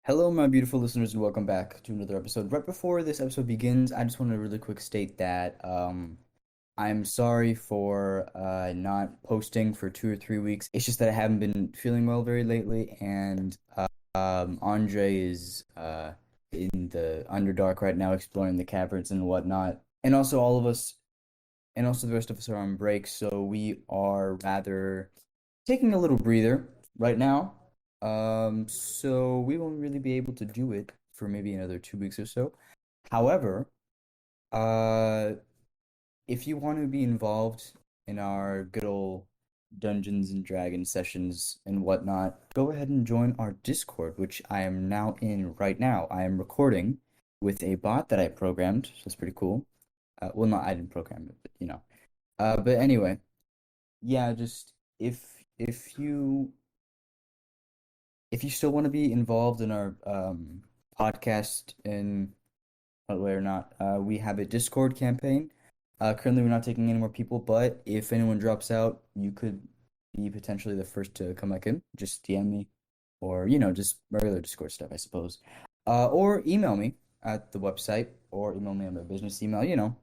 Hello, my beautiful listeners, and welcome back to another episode. Right before this episode begins, I just want to really quick state that I'm sorry for not posting for 2 or 3 weeks. It's just that I haven't been feeling well very lately, and Andre is in the Underdark right now, exploring the caverns and whatnot. And also, all of us, and also the rest of us are on break, so we are rather taking a little breather right now. So we won't really be able to do it for maybe another 2 weeks or so. However, uh, if you want to be involved in our good old Dungeons and Dragons sessions and whatnot, go ahead and join our Discord, which I am now in right now. I am recording with a bot that I programmed, so it's pretty cool. Well, not I didn't program it, but you know. But anyway, yeah, just if you still want to be involved in our podcast in what way or not, we have a Discord campaign. Currently, we're not taking any more people, but if anyone drops out, you could be potentially the first to come back in. Just DM me, or just regular Discord stuff, I suppose. Or email me at the website, or email me on my business email.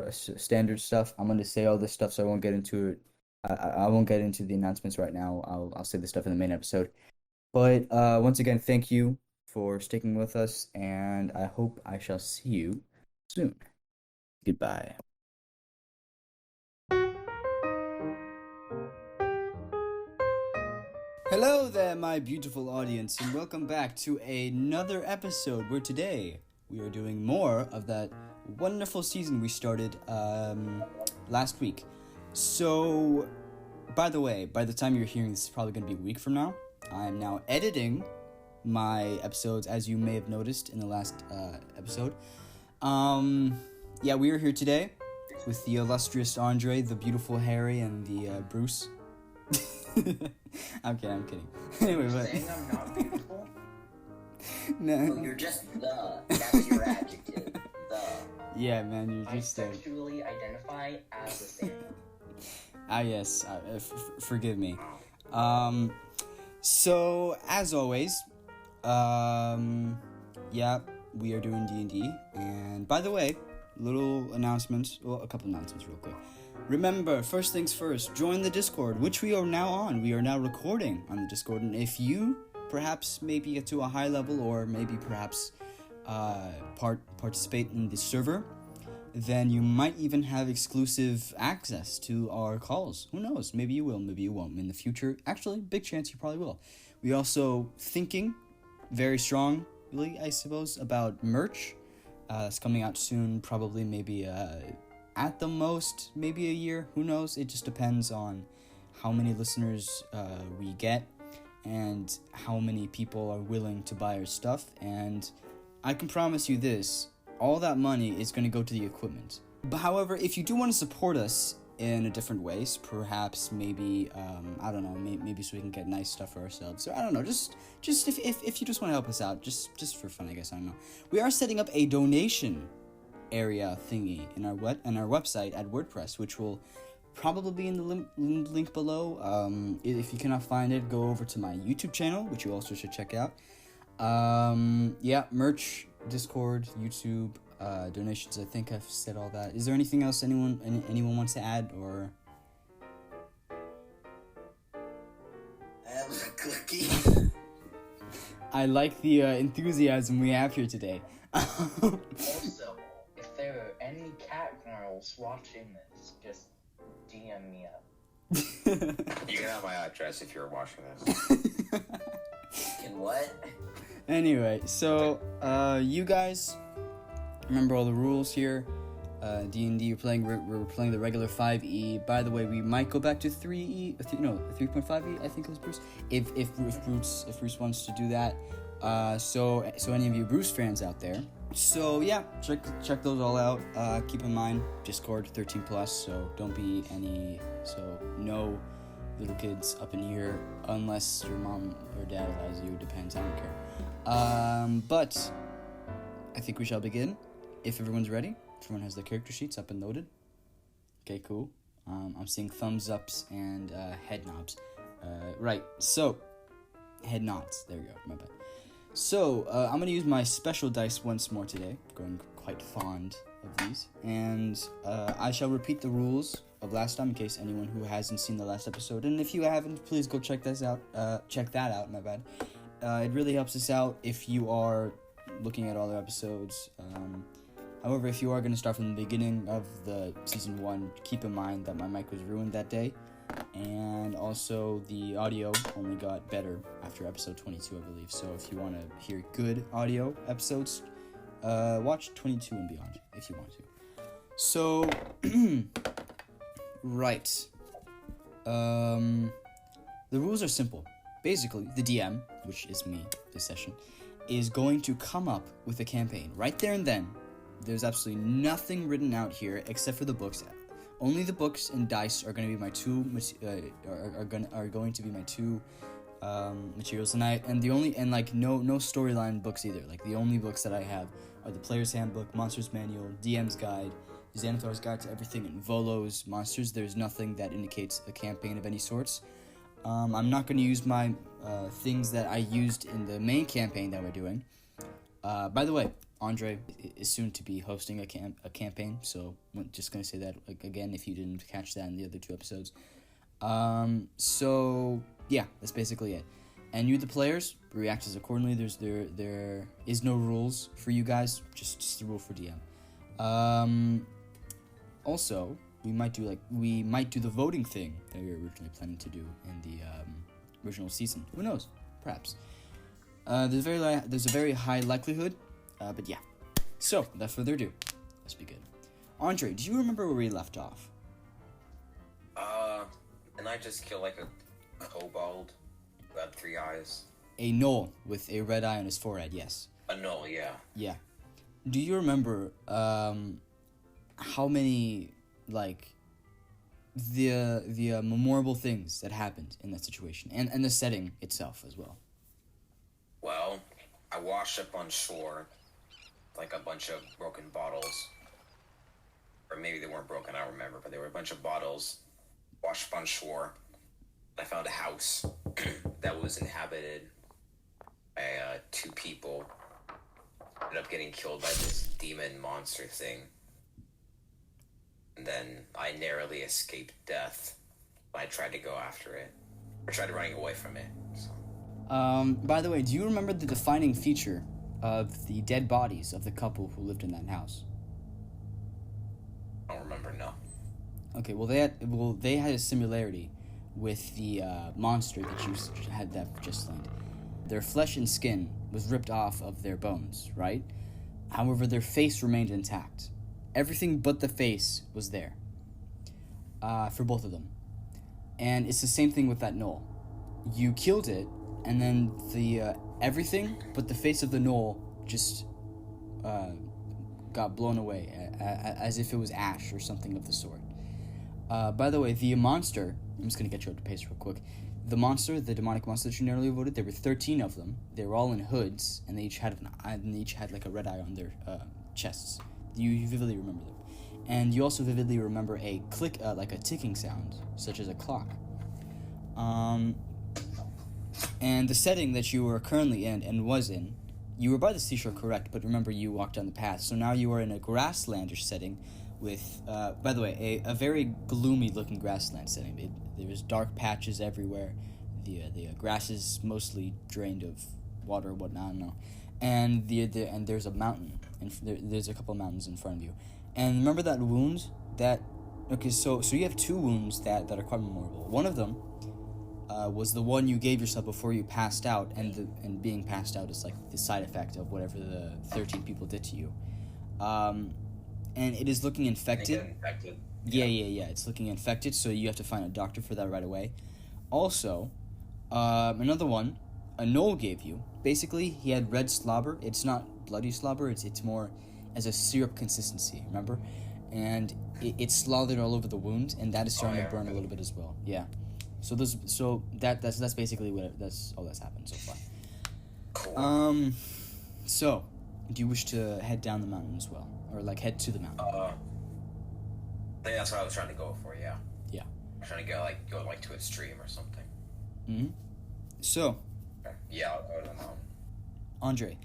Standard stuff. I'm going to say all this stuff, so I won't get into it. I won't get into the announcements right now. I'll say the stuff in the main episode. But once again, thank you for sticking with us, and I hope I shall see you soon. Goodbye. Hello there, my beautiful audience, and welcome back to another episode where today we are doing more of that wonderful season we started last week. So, by the way, by the time you're hearing this, it's probably going to be a week from now. I'm now editing my episodes, as you may have noticed in the last episode. Yeah, we are here today with the illustrious Andre, the beautiful Harry, and the Bruce. I'm kidding. Anyway, but saying I'm not beautiful? no. No, you're just the. That's your adjective. The. Yeah, man, you're I just sexually identify as the same. yes. Forgive me. So as always, yeah, we are doing D&D, and by the way, little announcements. Well, a couple announcements real quick. Remember, first things first, join the Discord, which we are now on. We are now recording on the Discord, and if you perhaps maybe get to a high level, or maybe perhaps participate in the server, then you might even have exclusive access to our calls. Who knows? Maybe you will, maybe you won't. In the future, actually, big chance you probably will. We also thinking very strongly, I suppose, about merch. It's coming out soon, probably maybe at the most, maybe a year. Who knows? It just depends on how many listeners we get and how many people are willing to buy our stuff. And I can promise you this, all that money is going to go to the equipment. But however, if you do want to support us in a different ways, perhaps maybe, I don't know, maybe so we can get nice stuff for ourselves. Or I don't know, just if you just want to help us out, just for fun, I guess, I don't know. We are setting up a donation area thingy in our website at WordPress, which will probably be in the link below. If you cannot find it, go over to my YouTube channel, which you also should check out. Yeah, merch, Discord, YouTube, donations. I think I've said all that. Is there anything else anyone wants to add, or? I have a cookie. I like the enthusiasm we have here today. Also, if there are any cat girls watching this, just DM me up. You can have my address if you're watching this. Can what? Anyway, so you guys remember all the rules here. D&D, we're playing the regular 5e. By the way, we might go back to 3e, 3.5e, I think it was Bruce. If Bruce wants to do that. So any of you Bruce fans out there. So yeah, check those all out. Keep in mind Discord 13 plus, so no little kids up in here unless your mom or dad allows you. Depends, I don't care. But I think we shall begin. If everyone's ready, everyone has their character sheets up and loaded. Okay, cool. I'm seeing thumbs ups and head nods. Right, so head nods. There we go. My bad. So, I'm going to use my special dice once more today. Going quite fond of these. And I shall repeat the rules of last time in case anyone who hasn't seen the last episode. And if you haven't, please go check that out, my bad. It really helps us out if you are looking at all the episodes. However, if you are going to start from the beginning of the season 1, keep in mind that my mic was ruined that day. And also, the audio only got better after episode 22, I believe. So if you want to hear good audio episodes, watch 22 and beyond if you want to. So, right. The rules are simple. Basically, the DM, which is me this session, is going to come up with a campaign right there and then. There's absolutely nothing written out here except for the books. Only the books and dice are going to be my two materials, and no storyline books either. Like the only books that I have are the Player's Handbook, Monster's Manual, DM's Guide, Xanathar's Guide to Everything, and Volo's Monsters. There's nothing that indicates a campaign of any sorts. I'm not going to use my things that I used in the main campaign that we're doing. By the way, Andrei is soon to be hosting a campaign, so I'm just going to say that again if you didn't catch that in the other 2 episodes. So, yeah, that's basically it. And you, the players, react as accordingly. There is no rules for you guys, just the rule for DM. Also, we might do the voting thing that we were originally planning to do in the original season. Who knows? Perhaps. There's a very high likelihood. But yeah. So, without further ado, let's begin. Andrei, do you remember where we left off? And I just killed like a kobold who had 3 eyes. A gnoll with a red eye on his forehead, yes. A gnoll, yeah. Yeah. Do you remember, how many, the memorable things that happened in that situation? And the setting itself as well? Well, I washed up on shore, like a bunch of broken bottles. Or maybe they weren't broken, I don't remember, but they were a bunch of bottles washed up on shore. I found a house that was inhabited by 2 people. Ended up getting killed by this demon monster thing. And then I narrowly escaped death when I tried to go after it. Or tried running away from it. So. By the way, do you remember the defining feature of the dead bodies of the couple who lived in that house? I don't remember, no. Okay, they had a similarity with the monster that you had that just slain. Their flesh and skin was ripped off of their bones, right? However, their face remained intact. Everything but the face was there for both of them. And it's the same thing with that gnoll. You killed it, and then the everything but the face of the gnoll just got blown away as if it was ash or something of the sort. By the way, the monster, I'm just going to get you up to pace real quick. The monster, the demonic monster that you narrowly voted, there were 13 of them. They were all in hoods, and they each had like a red eye on their chests. You vividly remember them. And you also vividly remember a click, like a ticking sound, such as a clock. And the setting that you were currently in and was in, you were by the seashore, correct, but remember you walked down the path. So now you are in a grasslandish setting with, by the way, a very gloomy-looking grassland setting. There's dark patches everywhere. The grass is mostly drained of water or whatnot, I don't know. And there's a mountain, and there's a couple of mountains in front of you. And remember that wound that... Okay, so you have 2 wounds that are quite memorable. One of them was the one you gave yourself before you passed out, and being passed out is like the side effect of whatever the 13 people did to you. And it is looking infected. Yeah, it's looking infected, so you have to find a doctor for that right away. Also, another one, a gnoll gave you. Basically, he had red slobber. It's not bloody slobber, it's more as a syrup consistency, remember? And it slathered all over the wound, and that is starting to burn a little bit as well. Yeah. So that's basically that's all that's happened so far. Cool. So, do you wish to head down the mountain as well? Or, head to the mountain? I think that's what I was trying to go for, yeah. Yeah. I'm trying to go to a stream or something. Mm-hmm. So. Yeah, I'll go to the mountain. Andrei,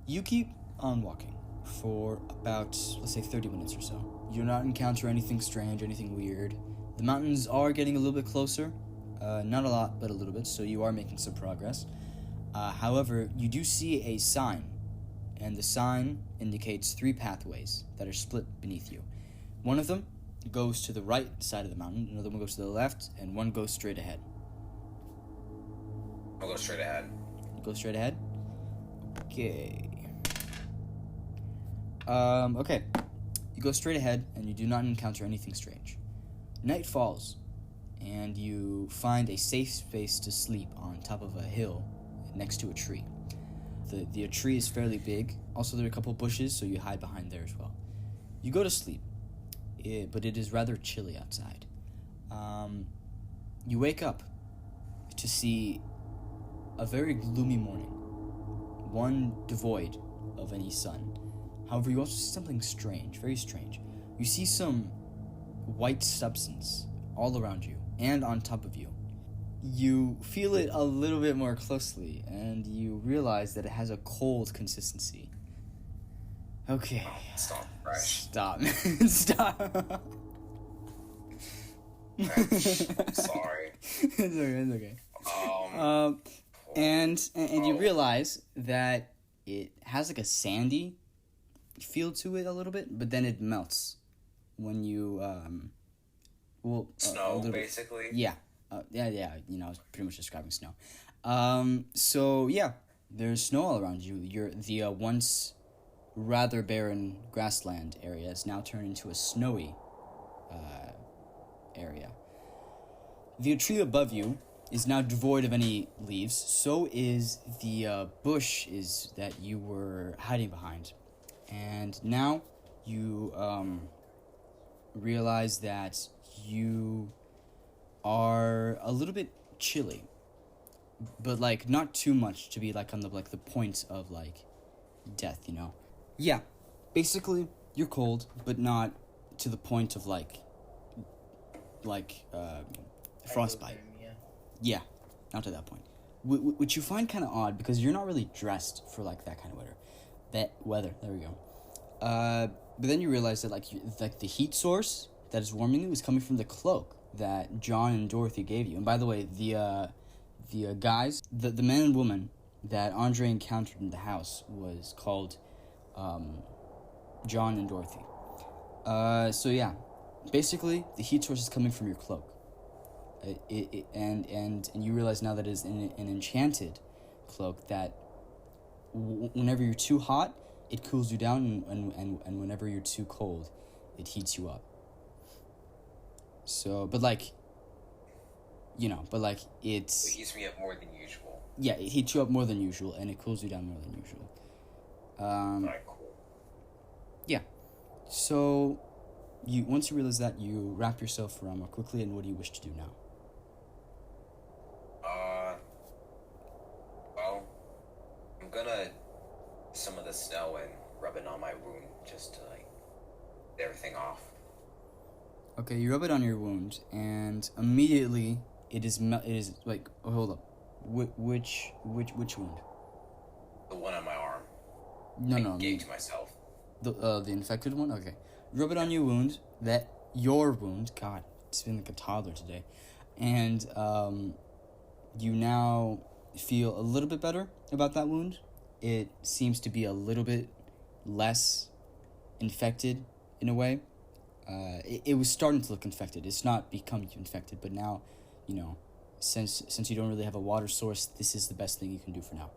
you keep on walking for about, let's say, 30 minutes or so. You do not encounter anything strange, anything weird. The mountains are getting a little bit closer. Not a lot, but a little bit, so you are making some progress. However, you do see a sign, and the sign indicates 3 pathways that are split beneath you. One of them goes to the right side of the mountain, another one goes to the left, and one goes straight ahead. I'll go straight ahead. Go straight ahead? Okay. Okay. You go straight ahead, and you do not encounter anything strange. Night falls, and you find a safe space to sleep on top of a hill next to a tree. The tree is fairly big. Also, there are a couple bushes, so you hide behind there as well. You go to sleep, but it is rather chilly outside. You wake up to see a very gloomy morning, one devoid of any sun. However, you also see something strange, very strange. You see some white substance all around you and on top of you. You feel it a little bit more closely, and you realize that it has a cold consistency. Okay. Stop. Right. Stop. Stop. Sorry. It's okay. And you realize that it has like a sandy feel to it a little bit, but then it melts when you Snow, basically. Yeah. Yeah. You know, I was pretty much describing snow. So yeah, there's snow all around you. The once rather barren grassland area is now turned into a snowy area. The tree above you is now devoid of any leaves. So is the bush that you were hiding behind, and now you realize that you are a little bit chilly, but like not too much to be like on the point of like death, you know? Yeah, basically you're cold, but not to the point of like frostbite. Yeah, not to that point. Which you find kind of odd because you're not really dressed for like that kind of weather. There we go. But then you realize that like the heat source that is warming you is coming from the cloak that John and Dorothy gave you. And by the way, the guys, the man and woman that Andrei encountered in the house was called John and Dorothy. So yeah, basically the heat source is coming from your cloak. And you realize now that it is an enchanted cloak that whenever you're too hot, it cools you down, and whenever you're too cold, it heats you up. So, but like, you know, it's... It heats me up more than usual. Yeah, it heats you up more than usual, and it cools you down more than usual. Alright, cool. Yeah. So, once you realize that, you wrap yourself around more quickly, and what do you wish to do now? Well, I'm gonna some of the snow and rub it on my wound just to like get everything off. Okay, you rub it on your wound, and immediately it is like, oh, hold up, which wound? The one on my arm. No. Gave to myself. The infected one. Okay, rub it on your wound. Your wound. God, it's been like a toddler today, and you now feel a little bit better about that wound. It seems to be a little bit less infected in a way. It was starting to look infected. It's not become infected, but now, you know, since you don't really have a water source, this is the best thing you can do for now.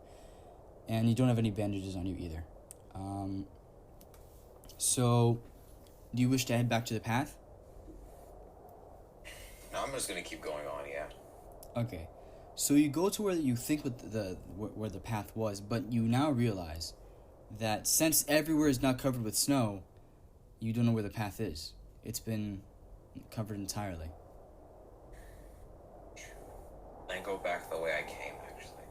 And you don't have any bandages on you either. So, do you wish to head back to the path? No, I'm just gonna keep going on, yeah. Okay. So you go to where you think where the path was, but you now realize that since everywhere is now covered with snow, you don't know where the path is. It's been covered entirely. And go back the way I came, actually.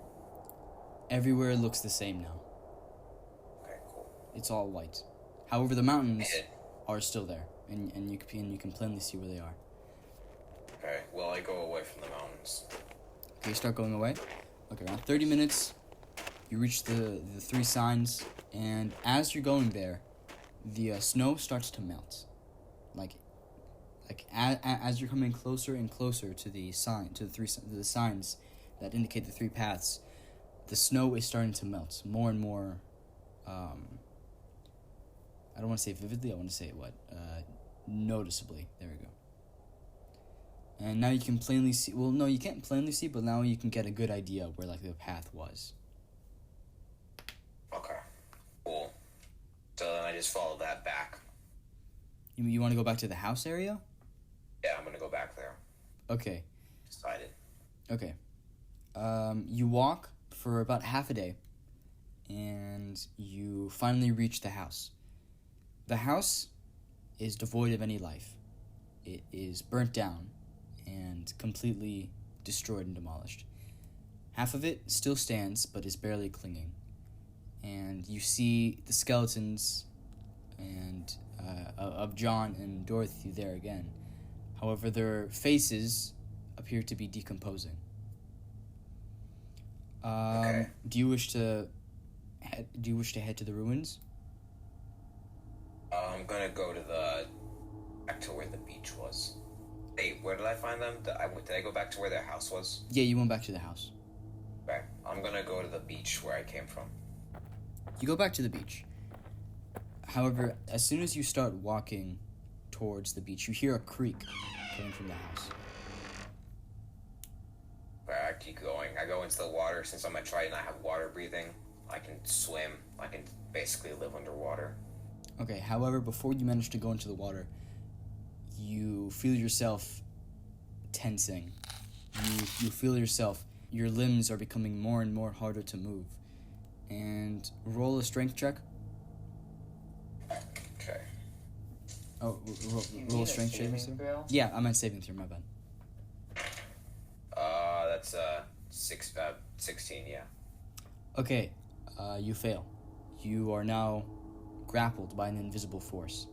Everywhere looks the same now. Okay, cool. It's all white. However, the mountains are still there, and you can plainly see where they are. Okay, well, I go away from the mountains. Okay, you start going away. Okay, around 30 minutes You reach the three signs, and as you're going there, the snow starts to melt. As you're coming closer and closer to the signs that indicate the three paths, the snow is starting to melt more and more. I don't want to say vividly. I want to say noticeably. There we go. And now you can plainly see. Well, no, you can't plainly see, but now you can get a good idea of where the path was. Okay. Cool. So then I just follow that back. You want to go back to the house area? Yeah, I'm gonna go back there. Okay. Decided. Okay. You walk for about half a day, and you finally reach the house. The house is devoid of any life. It is burnt down and completely destroyed and demolished. Half of it still stands, but is barely clinging. And you see the skeletons of John and Dorothy there again. However, their faces appear to be decomposing. Okay. Do you wish to head to the ruins? I'm gonna go to back to where the beach was. Hey, where did I find them? Did I go back to where their house was? Yeah, you went back to the house. Okay. I'm gonna go to the beach where I came from. You go back to the beach. However, as soon as you start walking towards the beach, you hear a creak coming from the house. I keep going. I go into the water. Since I'm a Triton, I have water breathing. I can swim. I can basically live underwater. Okay, however, before you manage to go into the water, you feel yourself tensing. You feel yourself, your limbs are becoming more and more harder to move. And roll a strength check. Okay. Oh, roll a strength check. Throw? Yeah, I meant saving throw, my bad. That's 16, yeah. Okay, you fail. You are now grappled by an invisible force.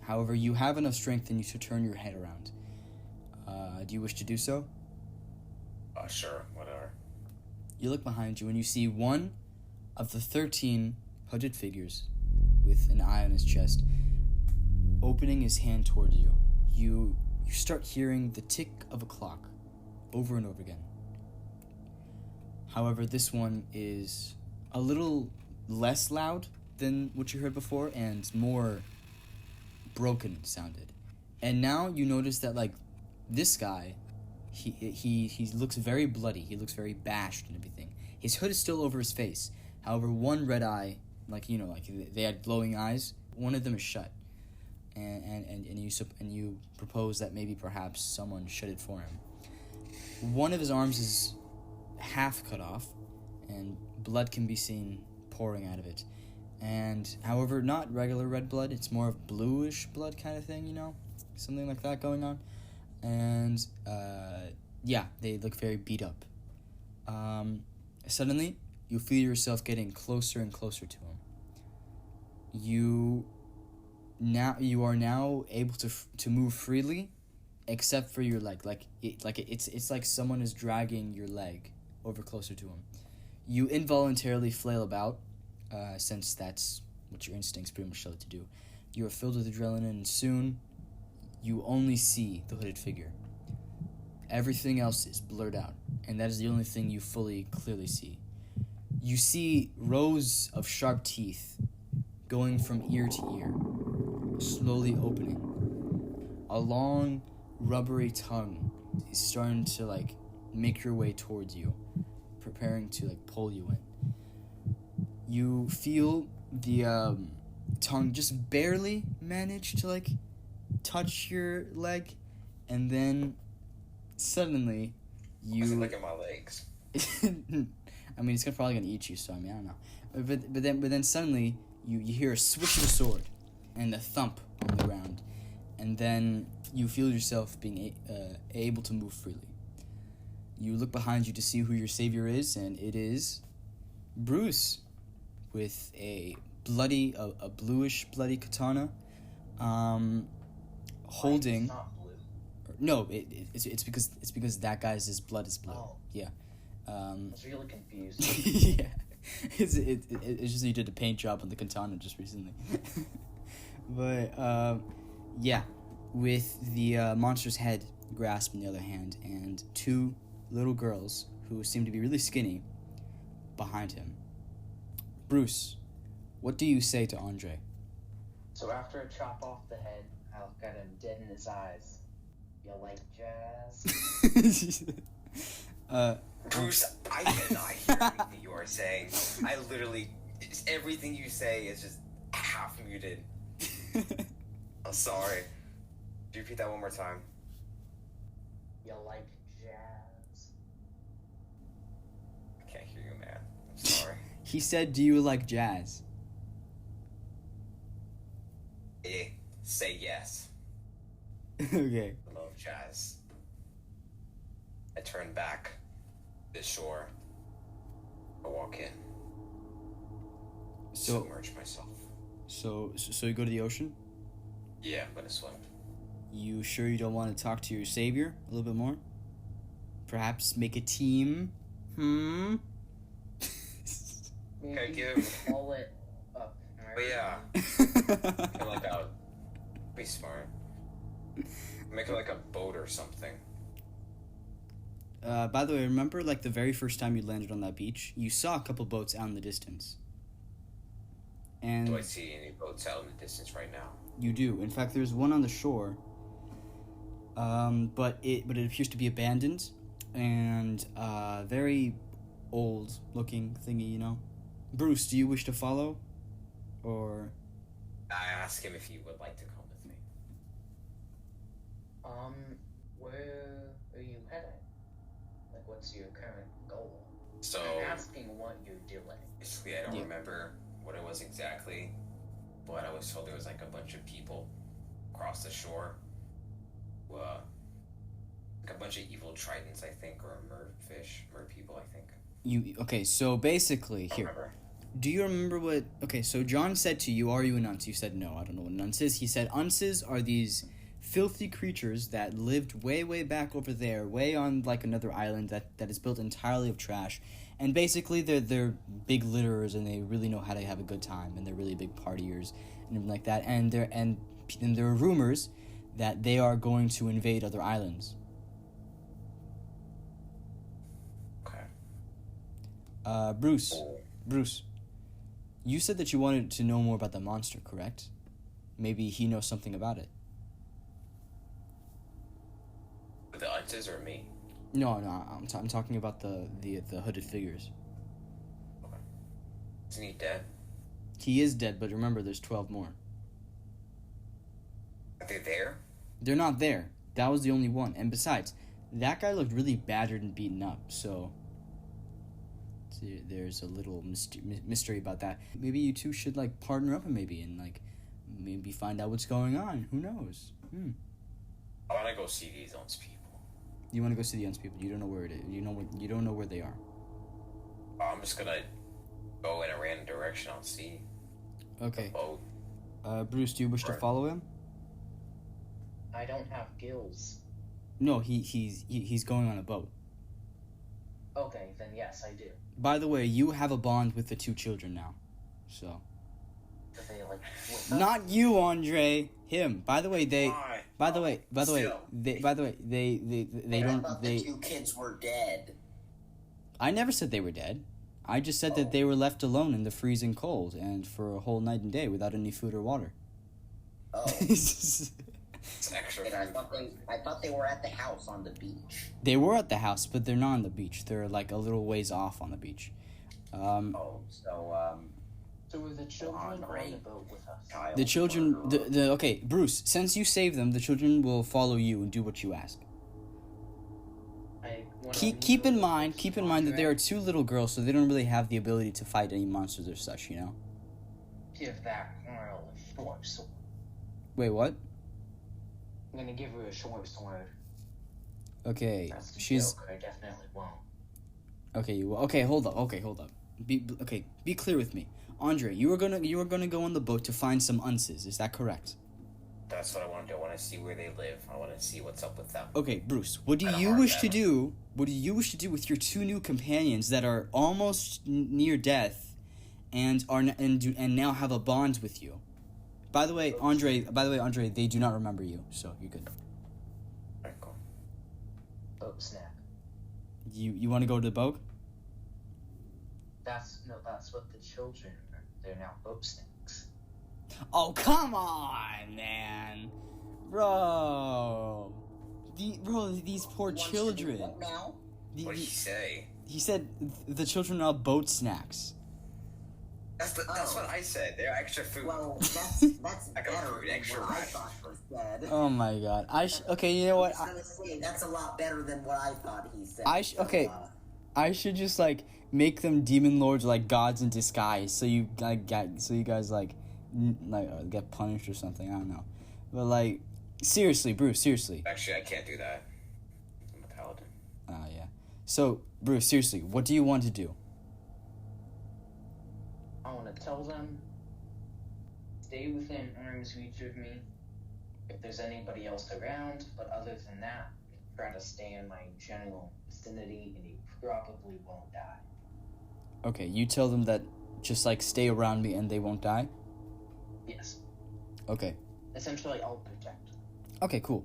However, you have enough strength in you to turn your head around. Do you wish to do so? Sure, whatever. You look behind you and you see one of the 13 hooded figures with an eye on his chest opening his hand toward you. You start hearing the tick of a clock over and over again. However, this one is a little less loud than what you heard before and more broken sounded. And now you notice that this guy, he looks very bloody. He looks very bashed and everything. His hood is still over his face. However, one red eye, they had glowing eyes, one of them is shut. And you propose that maybe perhaps someone shut it for him. One of his arms is half cut off, and blood can be seen pouring out of it. And however, not regular red blood, it's more of bluish blood kind of thing, something like that going on. And they look very beat up. Suddenly, you feel yourself getting closer and closer to him. You are now able to move freely, except for your leg. It's like someone is dragging your leg over closer to him. You involuntarily flail about, since that's what your instincts pretty much tell you to do. You are filled with adrenaline, and soon you only see the hooded figure. Everything else is blurred out, and that is the only thing you clearly see. You see rows of sharp teeth going from ear to ear, slowly opening. A long, rubbery tongue is starting to make your way towards you, preparing to pull you in. You feel the tongue just barely manage to touch your leg, and then suddenly you Look at my legs. I mean, it's probably gonna eat you, so I don't know. But then suddenly you hear a swish of a sword and a thump on the ground, and then you feel yourself being able to move freely. You look behind you to see who your savior is, and it is Bruce, with a bluish bloody katana, holding. It's not blue. No, it's because that guy's blood is blue. Oh. Yeah, I was really confused. Yeah. It's just you did a paint job on the katana just recently. But, yeah. With the monster's head grasped in the other hand and two little girls who seem to be really skinny behind him. Bruce, what do you say to Andrei? So after I chop off the head, I look at him dead in his eyes. You like jazz? Bruce, I cannot hear anything you are saying. I literally, everything you say is just half muted. I'm sorry. Could you repeat that one more time? You like jazz? I can't hear you, man. I'm sorry. He said, do you like jazz? Say yes. Okay. I love jazz. I turn back the shore. I walk in. So Submerge myself. So you go to the ocean? Yeah, I'm gonna swim. You sure you don't want to talk to your savior a little bit more? Perhaps make a team? Maybe Okay, you give. call it up. But yeah, make like a. Be smart. Make it like a boat or something. By the way, remember like the very first time you landed on that beach? You saw a couple boats out in the distance. And Do I see any boats out in the distance right now? you do. In fact, there's one on the shore. But it appears to be abandoned and very old looking thingy, you know. Bruce, do you wish to follow? Or I asked him if he would like to come with me. Where are you heading? Like, what's your current goal? So I'm asking what you're doing. basically, I don't Yeah. remember what it was exactly, but I was told there was like a bunch of people across the shore. Like a bunch of evil tritons, I think, or mer people, I think. okay, so basically I don't here. remember. Do you remember what okay, so John said to you, are you an unce? You said no, I don't know what an unce is. He said unces are these filthy creatures that lived way, way back over there, way on like another island that is built entirely of trash. And basically they're big litterers and they really know how to have a good time and they're really big partiers and everything like that. And there are rumors that they are going to invade other islands. Okay. Bruce, you said that you wanted to know more about the monster, correct? Maybe he knows something about it. The unces or me? No, I'm talking about the hooded figures. Okay. Isn't he dead? He is dead, but remember, there's 12 more. Are they there? They're not there. That was the only one. And besides, that guy looked really battered and beaten up, so there's a little mystery about that. Maybe you two should, like, partner up and maybe find out what's going on. Who knows? I want to go see these unce people. You want to go see the Unce people. You don't know where it is. You don't know where they are. I'm just gonna go in a random direction. I'll see. Okay. Boat. Bruce, do you wish to Right. follow him? I don't have gills. No, he's going on a boat. Okay, then yes, I do. By the way, you have a bond with the two children now, so. Are they like with us? Not you, Andrei. Him. By the way, they. Why? By the way, Still. they. By the way, they I don't. thought They. the two kids were dead. I never said they were dead. I just said that they were left alone in the freezing cold and for a whole night and day without any food or water. Oh, It's extra and food. I thought they were at the house on the beach. They were at the house, but they're not on the beach. They're like a little ways off on the beach. Oh, so So were the children on Andrei. the boat with us? child The children. murderer. Okay, Bruce. Since you saved them, the children will follow you and do what you ask. I wanna Keep in know mind. what's Keep in mind that there are Andrei. two little girls, so they don't really have the ability to fight any monsters or such. You know. Give that girl a short sword. Wait, what? I'm gonna give her a short sword. Okay, That's a she's joke. I definitely won't. okay. Okay, hold up. Okay, hold up. Be clear with me, Andrei. You were gonna go on the boat to find some unces. Is that correct? That's what I want to do. I want to see where they live. I want to see what's up with them. Okay, Bruce, what do Kinda you hard wish to battle. do? What do you wish to do with your two new companions that are almost near death, and now have a bond with you? By the way, Andrei, they do not remember you, so you're good. Alright, cool. Boat snack. You want to go to the boat? That's what the children are. They're now boat snacks. Oh, come on, man. Bro. These poor Wants to do children. what now? What did he say? He said the children are boat snacks. That's what I said. They're extra food. Well, that's Like a better fruit than extra what I ration. thought was said. Oh my god. Okay, you know what? I was gonna say, that's a lot better than what I thought he said. Okay. I should just like make them demon lords, like gods in disguise, so you guys get punished or something. I don't know, but like seriously, Bruce, seriously. Actually, I can't do that. I'm a paladin. Yeah. So Bruce, seriously, what do you want to do? I want to tell them, stay within arm's reach of me if there's anybody else around, but other than that, try to stay in my general vicinity and you probably won't die. Okay, you tell them that just like stay around me and they won't die. Yes. Okay. Essentially, I'll protect. Okay, cool.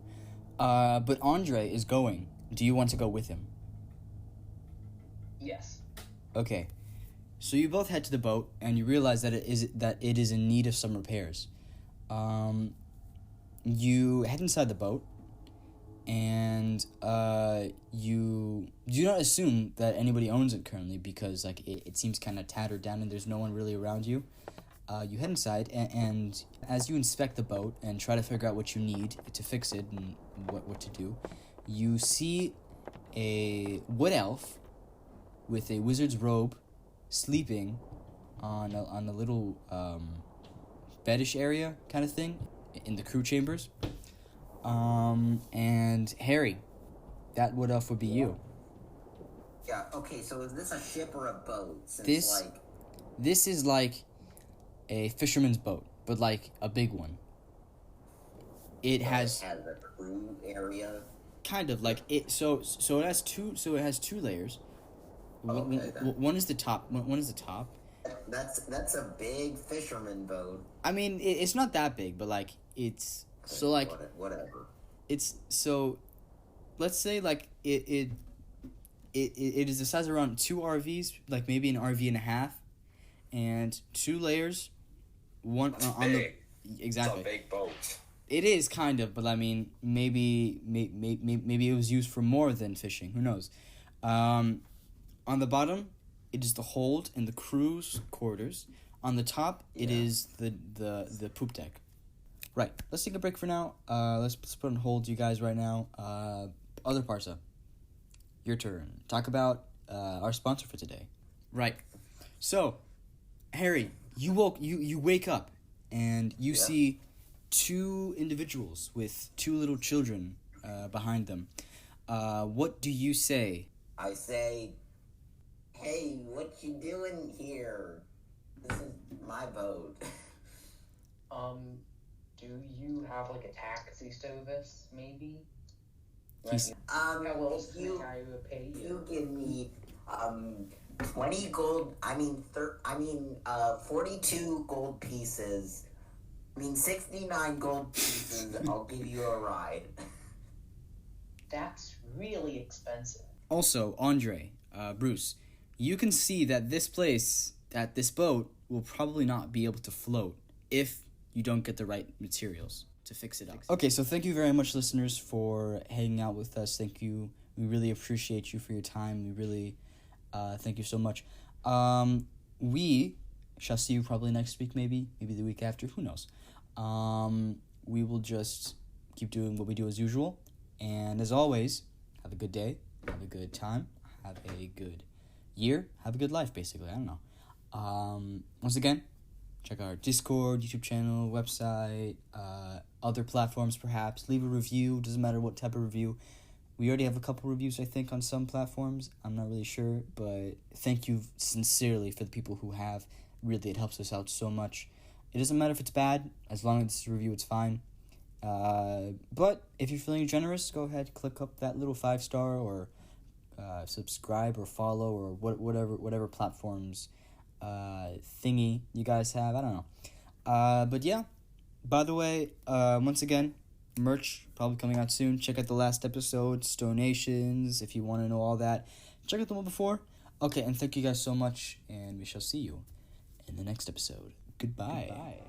But Andrei is going. Do you want to go with him? Yes. Okay. So you both head to the boat, and you realize that it is in need of some repairs. You head inside the boat, and you do not assume that anybody owns it currently because like it seems kind of tattered down and there's no one really around you. You head inside, and as you inspect the boat and try to figure out what you need to fix it and what to do, you see a wood elf with a wizard's robe sleeping on a little bedish area kind of thing in the crew chambers. And Harry, that wood elf would be you. Yeah, okay, so is this a ship or a boat? Since, This is like a fisherman's boat, but like a big one. It has a crew area. kind of like it. So it has two. So it has two layers. Okay, then. One is the top. One is the top. That's a big fisherman boat. I mean, it's not that big, but like it's so like Whatever. it's so. Let's say like it is the size of around two RVs, like maybe an RV and a half, and two layers. One on the exactly. It's a big boat. It is kind of, but I mean, maybe it was used for more than fishing. Who knows? On the bottom, it is the hold and the crew's quarters. On the top, it is the poop deck. Right. Let's take a break for now. Let's put on hold you guys right now. Other Parsa, your turn. Talk about our sponsor for today. Right. So, Harry, you wake up and you see two individuals with two little children behind them. What do you say? I say, hey, what you doing here? This is my boat. Do you have like a taxi service, maybe? He's- How else can you I repay you you? give me 20 gold. 42 gold pieces. 69 gold pieces. I'll give you a ride. That's really expensive. Also, Andrei, Bruce, you can see that this boat will probably not be able to float if you don't get the right materials to fix it up. Okay, so thank you very much, listeners, for hanging out with us. Thank you. We really appreciate you for your time. We really thank you so much. We shall see you probably next week, maybe the week after. Who knows? We will just keep doing what we do as usual. And as always, have a good day, have a good time, have a good year, have a good life, basically. I don't know. Once again, check out our Discord, YouTube channel, website, other platforms perhaps. Leave a review, doesn't matter what type of review. We already have a couple reviews, I think, on some platforms. I'm not really sure, but thank you sincerely for the people who have. Really, it helps us out so much. It doesn't matter if it's bad, as long as it's a review, it's fine. But if you're feeling generous, go ahead, click up that little 5-star or subscribe or follow or whatever platforms thingy you guys have. I don't know. But yeah, by the way, once again, merch probably coming out soon. Check out the last episodes, donations, if you want to know all that. Check out the one before. Okay, and thank you guys so much, and we shall see you in the next episode. Goodbye.